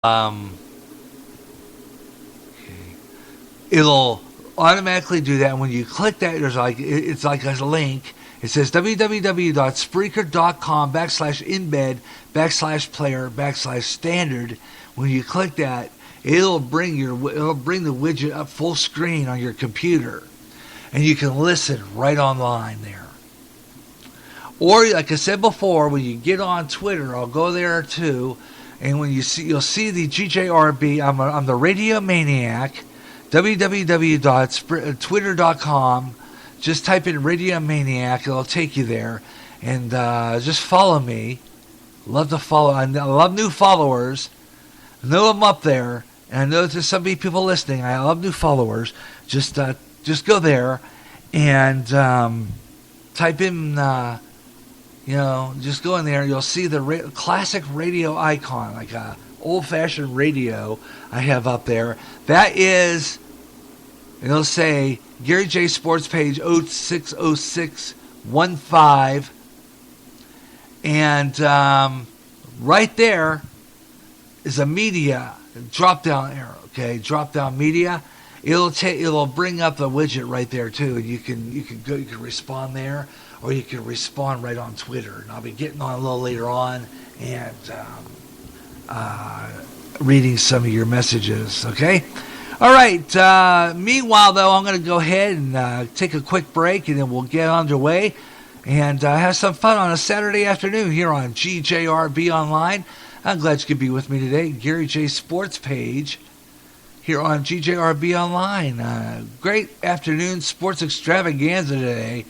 Um, it'll automatically do that. And when you click that, it's like a link. It says www.spreaker.com/embed/player/standard. When you click that, it'll bring the widget up full screen on your computer, and you can listen right online there. Or, like I said before, when you get on Twitter, I'll go there too, and you'll see the GJRB. I'm the Radio Maniac. www.twitter.com. Just type in Radio Maniac. It'll take you there, and just follow me. Love to follow. I love new followers. I know I'm up there, and I know there's some people listening. I love new followers. Just go there and type in. Just go in there. You'll see the classic radio icon, like a old-fashioned radio I have up there. That is, it'll say Gary J Sports Page 060615, and right there is a media drop-down arrow. Okay, drop-down media. It'll bring up the widget right there too, and you can respond there, or you can respond right on Twitter. And I'll be getting on a little later on and reading some of your messages. Okay. All right. Meanwhile, though, I'm going to go ahead and take a quick break, and then we'll get underway and have some fun on a Saturday afternoon here on GJRB Online. I'm glad you could be with me today. Gary J Sports Page here on GJRB Online. Great afternoon sports extravaganza today,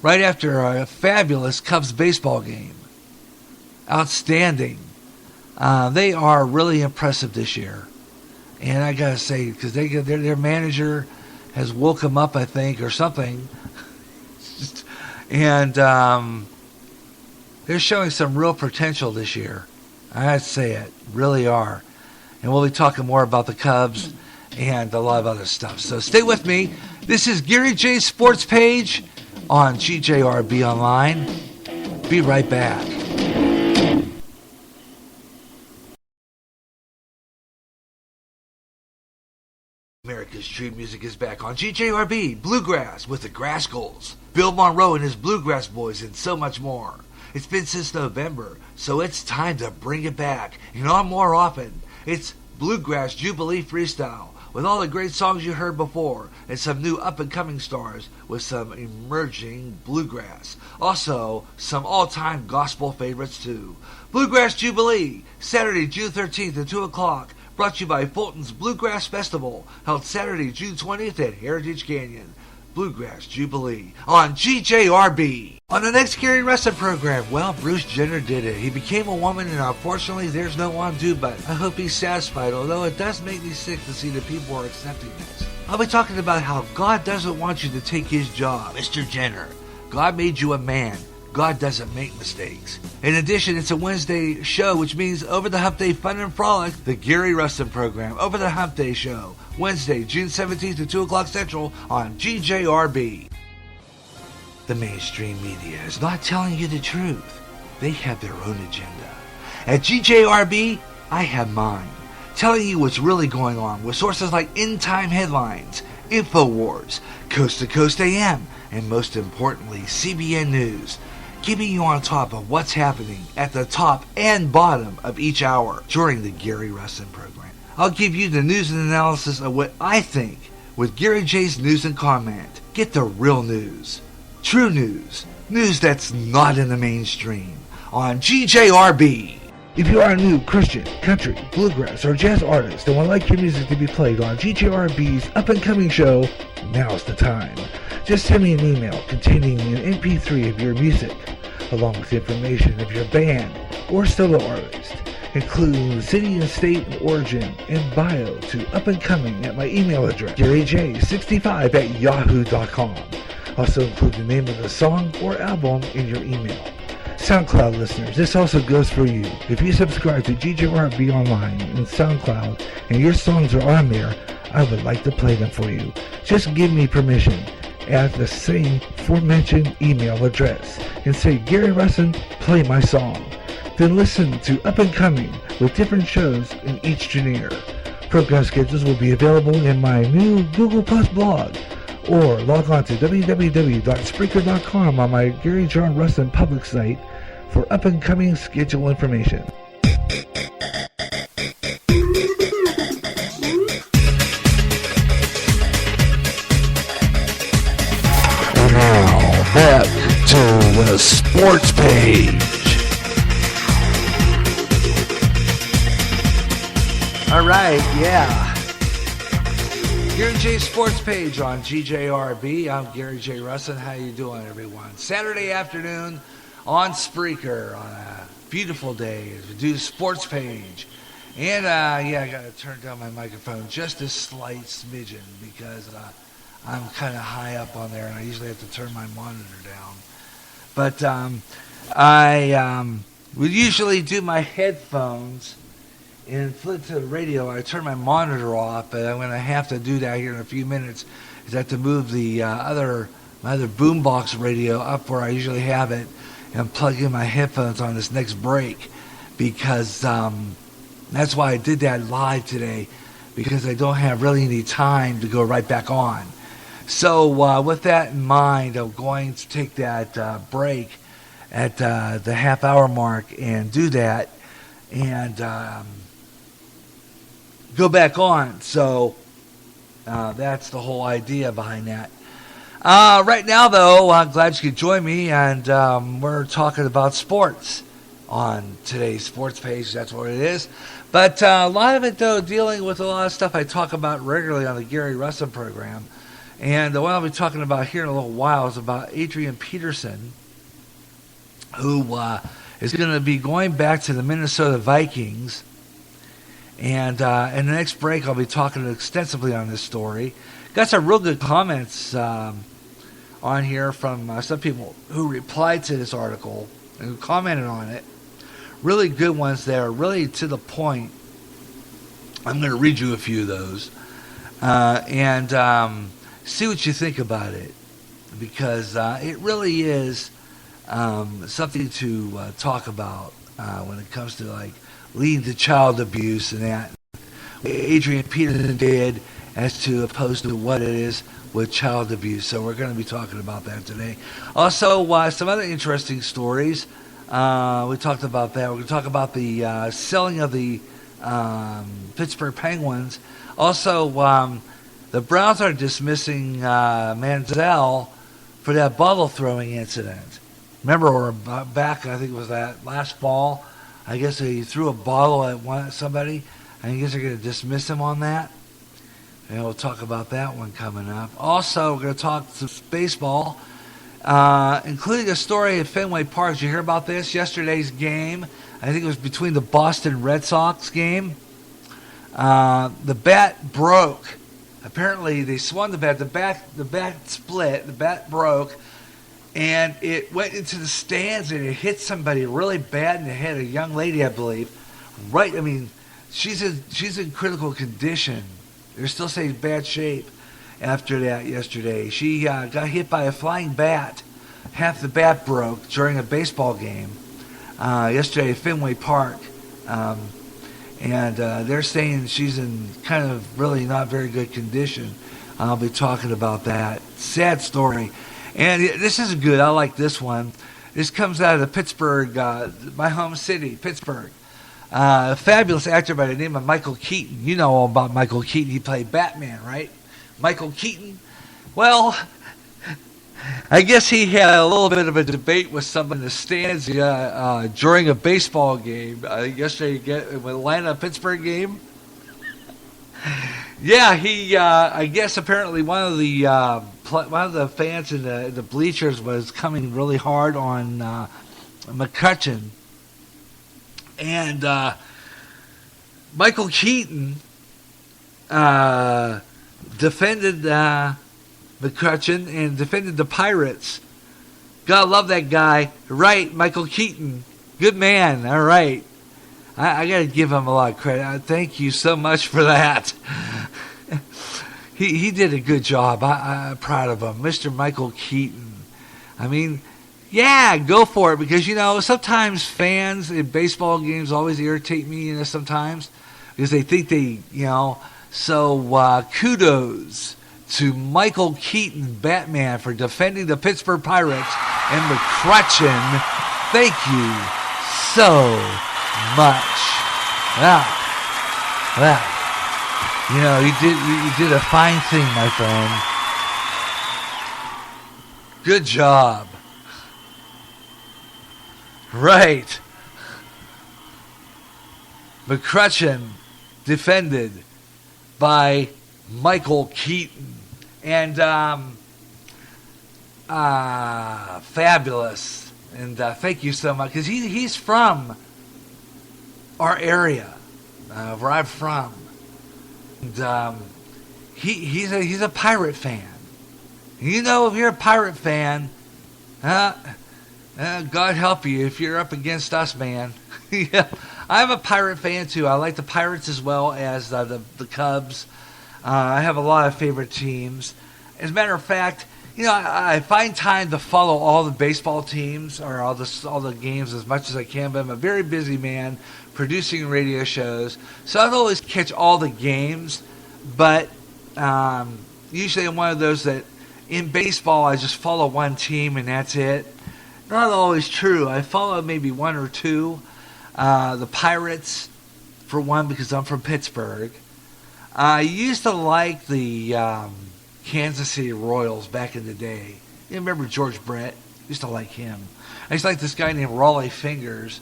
right after a fabulous Cubs baseball game. Outstanding. They are really impressive this year. And I got to say, because their manager has woke them up, I think, or something. And they're showing some real potential this year. I got to say it. Really are. And we'll be talking more about the Cubs and a lot of other stuff. So stay with me. This is Gary J Sports Page on GJRB Online. Be right back. America's True Music is back on GJRB Bluegrass with the Grasskulls, Bill Monroe and his Bluegrass Boys, and so much more. It's been since November, so it's time to bring it back, and on more often. It's Bluegrass Jubilee Freestyle, with all the great songs you heard before, and some new up-and-coming stars with some emerging bluegrass. Also, some all-time gospel favorites, too. Bluegrass Jubilee, Saturday, June 13th at 2 o'clock, brought to you by Fulton's Bluegrass Festival, held Saturday, June 20th at Heritage Canyon. Bluegrass Jubilee on GJRB. On the next Gary Wrestling program, well, Bruce Jenner did it. He became a woman, and unfortunately, there's no undo but. I hope he's satisfied, although it does make me sick to see that people are accepting this. I'll be talking about how God doesn't want you to take his job. Mr. Jenner, God made you a man. God doesn't make mistakes. In addition, it's a Wednesday show, which means Over the Hump Day Fun and Frolic, the Gary Wrestling program. Over the Hump Day show, Wednesday, June 17th at 2 o'clock Central on GJRB. The mainstream media is not telling you the truth. They have their own agenda. At GJRB, I have mine, telling you what's really going on with sources like End Time Headlines, InfoWars, Coast to Coast AM, and most importantly, CBN News, keeping you on top of what's happening at the top and bottom of each hour during the Gary Wrestling program. I'll give you the news and analysis of what I think with Gary J's News and Comment. Get the real news, true news, news that's not in the mainstream on GJRB. If you are a new Christian, country, bluegrass, or jazz artist and would like your music to be played on GJRB's up-and-coming show, now's the time. Just send me an email containing an MP3 of your music, along with information of your band or solo artist, including the city and state and origin and bio to up-and-coming at my email address, GaryJ65@yahoo.com. Also include the name of the song or album in your email. SoundCloud listeners, this also goes for you. If you subscribe to GJRB Online and SoundCloud and your songs are on there, I would like to play them for you. Just give me permission at the same aforementioned email address and say, Gary Wrestling, play my song. Then listen to Up and Coming with different shows in each genre. Program schedules will be available in my new Google Plus blog, or log on to www.spreaker.com on my Gary John Rustin public site for up and coming schedule information. And now back to the sports page. All right, yeah. Gary J Sports Page on GJRB. I'm Gary J. Russin. How you doing, everyone? Saturday afternoon on Spreaker on a beautiful day as we do the Sports Page. And, I got to turn down my microphone just a slight smidgen because I'm kind of high up on there and I usually have to turn my monitor down. But I would usually do my headphones and flip to the radio. I turn my monitor off, but I'm going to have to do that here in a few minutes. I have to move the my other boombox radio up where I usually have it and plug in my headphones on this next break because that's why I did that live today, because I don't have really any time to go right back on. So with that in mind, I'm going to take that break at the half-hour mark and do that and go back on. So that's the whole idea behind that. Right now, though, I'm glad you could join me, and we're talking about sports on today's sports page. That's what it is. But a lot of it, though, dealing with a lot of stuff I talk about regularly on the Gary Russin program. And the one I'll be talking about here in a little while is about Adrian Peterson, who is going to be going back to the Minnesota Vikings. And in the next break, I'll be talking extensively on this story. Got some real good comments on here from some people who replied to this article and who commented on it. Really good ones there, really to the point. I'm going to read you a few of those and see what you think about it, because it really is something to talk about when it comes to like leading to child abuse and that Adrian Peterson did as to opposed to what it is with child abuse. So we're going to be talking about that today. Also, some other interesting stories. We talked about that. We're going to talk about the selling of the Pittsburgh Penguins. Also, the Browns are dismissing Manziel for that bottle throwing incident. Remember, we're back, I think it was that last fall. I guess he threw a bottle at somebody. I guess they're going to dismiss him on that. And we'll talk about that one coming up. Also, we're going to talk some baseball, including a story at Fenway Park. Did you hear about this? Yesterday's game, I think it was between the Boston Red Sox game. The bat broke. Apparently, they swung the bat. The bat split. The bat broke. And it went into the stands and it hit somebody really bad in the head, a young lady, I believe. Right, I mean, she's in critical condition. They're still saying bad shape after that yesterday. She got hit by a flying bat. Half the bat broke during a baseball game yesterday at Fenway Park. And they're saying she's in kind of really not very good condition. I'll be talking about that. Sad story. And this is good. I like this one. This comes out of the Pittsburgh, my home city, Pittsburgh. A fabulous actor by the name of Michael Keaton. You know all about Michael Keaton. He played Batman, right? Michael Keaton. Well, I guess he had a little bit of a debate with someone in the stands during a baseball game yesterday, Atlanta-Pittsburgh game. Yeah, he. I guess apparently one of the fans in the bleachers was coming really hard on McCutcheon, and Michael Keaton defended McCutcheon and defended the Pirates. Gotta love that guy, right? Michael Keaton, good man. All right. I got to give him a lot of credit. Thank you so much for that. He did a good job. I'm proud of him. Mr. Michael Keaton. I mean, Yeah, go for it, because, sometimes fans in baseball games always irritate me, sometimes, because they think so kudos to Michael Keaton, Batman, for defending the Pittsburgh Pirates, and McCutchen, thank you so much. Wow. You did a fine thing, my friend. Good job. Right. McCutchen defended by Michael Keaton. And fabulous. And thank you so much. Because he's from our area, where I'm from. And he's a Pirate fan. If you're a Pirate fan, God help you if you're up against us, man. Yeah, I'm a Pirate fan too. I like the Pirates as well as the Cubs. I have a lot of favorite teams. As a matter of fact, I find time to follow all the baseball teams or all the games as much as I can. But I'm a very busy man producing radio shows, so I don't always catch all the games. But usually I'm one of those that in baseball I just follow one team and that's it. Not always true. I follow maybe one or two. The Pirates, for one, because I'm from Pittsburgh. I used to like the Kansas City Royals back in the day. You remember George Brett? Used to like him. I used to like this guy named Raleigh Fingers.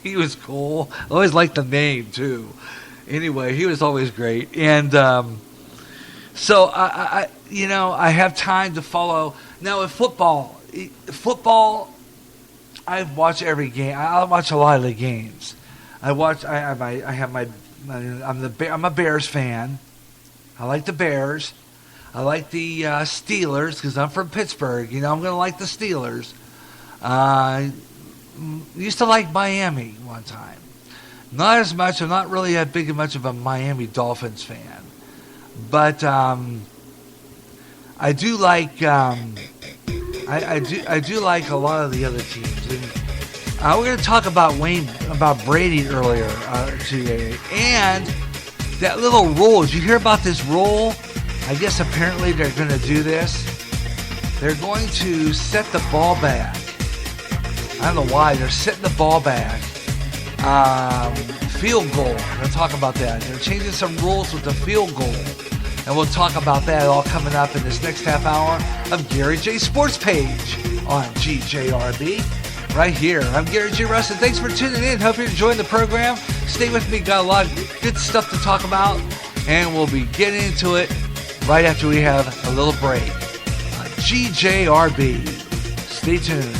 He was cool. I always liked the name, too. Anyway, he was always great. And so, I have time to follow. Now, with football, I watch every game. I watch a lot of the games. I'm a Bears fan. I like the Bears. I like the Steelers because I'm from Pittsburgh. I'm going to like the Steelers. Used to like Miami one time. Not as much. I'm not really that big much of a Miami Dolphins fan. But I do like I do like a lot of the other teams. And, we're going to talk about Brady earlier today, and that little rule. Did you hear about this rule? I guess apparently they're going to do this. They're going to set the ball back. I don't know why they're setting the ball back. Field goal. We're going to talk about that. They're changing some rules with the field goal. And we'll talk about that all coming up in this next half hour of Gary J Sports Page on GJRB. Right here. I'm Gary J. Russ, and thanks for tuning in. Hope you're enjoying the program. Stay with me. Got a lot of good stuff to talk about. And we'll be getting into it right after we have a little break on GJRB. Stay tuned.